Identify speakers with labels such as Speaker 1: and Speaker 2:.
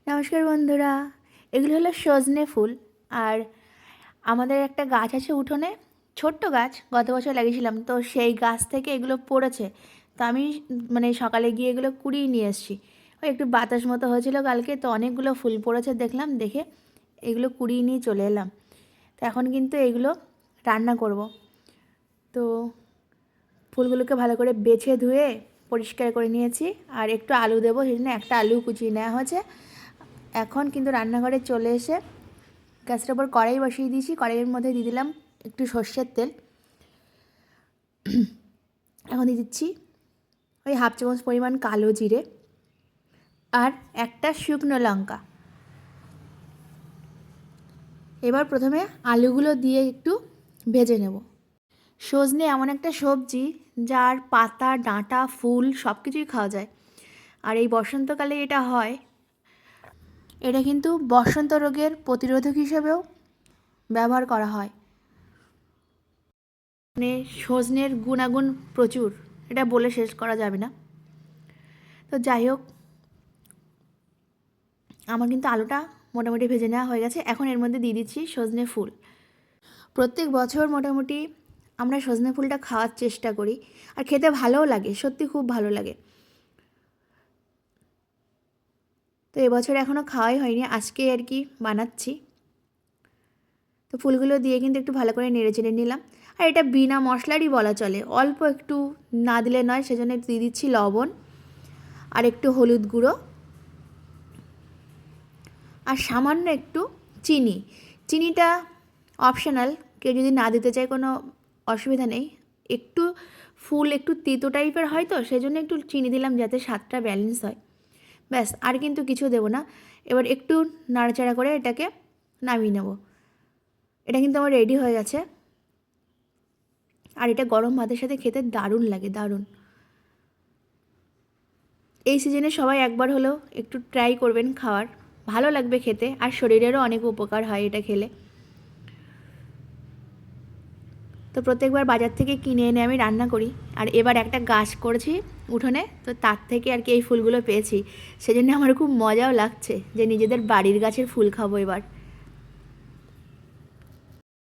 Speaker 1: নমস্কার বন্ধুরা, এগুলো হলো সজনে ফুল। আর আমাদের একটা গাছ আছে উঠোনে, ছোট্ট গাছ, গত বছর লাগিয়েছিলাম, তো সেই গাছ থেকে এগুলো পড়েছে। তো আমি সকালে গিয়ে এগুলো কুড়িয়ে নিয়ে এসেছি। ওই একটু বাতাস মতো হয়েছিল কালকে, তো অনেকগুলো ফুল পড়েছে দেখলাম, দেখে এগুলো কুড়িয়ে নিয়ে চলে এলাম। তো এখন কিন্তু এগুলো রান্না করব। তো ফুলগুলোকে ভালো করে বেছে ধুয়ে পরিষ্কার করে নিয়েছি, আর একটু আলু দেবো, সেই জন্য একটা আলু কুচিয়ে নেওয়া হয়েছে। এখন কিন্তু রান্নাঘরে চলে এসে গ্যাসের ওপর কড়াই বসিয়ে দিয়েছি। কড়াইয়ের মধ্যে দিয়ে দিলাম একটু সর্ষের তেল। এখন দিয়ে দিচ্ছি ওই হাফ চামচ পরিমাণ কালো জিরে আর একটা শুকনো লঙ্কা। এবার প্রথমে আলুগুলো দিয়ে একটু ভেজে নেব। সজনে এমন একটা সবজি যার পাতা, ডাঁটা, ফুল সব কিছুই খাওয়া যায়। আর এই বসন্তকালে এটা হয়। এটা কিন্তু বসন্ত রোগের প্রতিরোধক হিসেবেও ব্যবহার করা হয়। সজনের গুণাগুণ প্রচুর, এটা বলে শেষ করা যাবে না। তো যাই হোক, আমার কিন্তু আলুটা মোটামুটি ভেজে নেওয়া হয়ে গেছে। এখন এর মধ্যে দিয়ে দিচ্ছি সজনে ফুল। প্রত্যেক বছর মোটামুটি আমরা সজনে ফুলটা খাওয়ার চেষ্টা করি, আর খেতে ভালোও লাগে, সত্যি খুব ভালো লাগে। তো এবছর এখনও খাওয়াই হয়নি, আজকে আর কি বানাচ্ছি। তো ফুলগুলো দিয়ে কিন্তু একটু ভালো করে নেড়ে চেড়ে নিলাম। আর এটা বিনা মশলারই বলা চলে, অল্প একটু না দিলে নয়, সেজন্য দিয়ে দিচ্ছি লবণ আর একটু হলুদ গুঁড়ো আর সামান্য একটু চিনি। চিনিটা অপশনাল, কেউ যদি না দিতে চায় কোনো অসুবিধা নেই। একটু ফুল একটু তেতো টাইপের হয়, তো সেই জন্য একটু চিনি দিলাম যাতে স্বাদটা ব্যালেন্স হয়, ব্যাস। আর কিন্তু কিছু দেবো না। এবার একটু নাড়াচাড়া করে এটাকে নামিয়ে নেব। এটা কিন্তু আমার রেডি হয়ে গেছে। আর এটা গরম ভাতের সাথে খেতে দারুণ লাগে, দারুণ। এই সিজনে সবাই একবার হলেও একটু ট্রাই করবেন খাওয়ার, ভালো লাগবে খেতে, আর শরীরেরও অনেক উপকার হয় এটা খেলে। তো প্রত্যেকবার বাজার থেকে কিনে এনে আমি রান্না করি। আর এবার একটা গাছ করেছি উঠোনে, তো তার থেকে আর কি এই ফুলগুলো পেয়েছি। সেজন্য আমার খুব মজাও লাগছে যে নিজেদের বাড়ির গাছের ফুল খাবো এবার।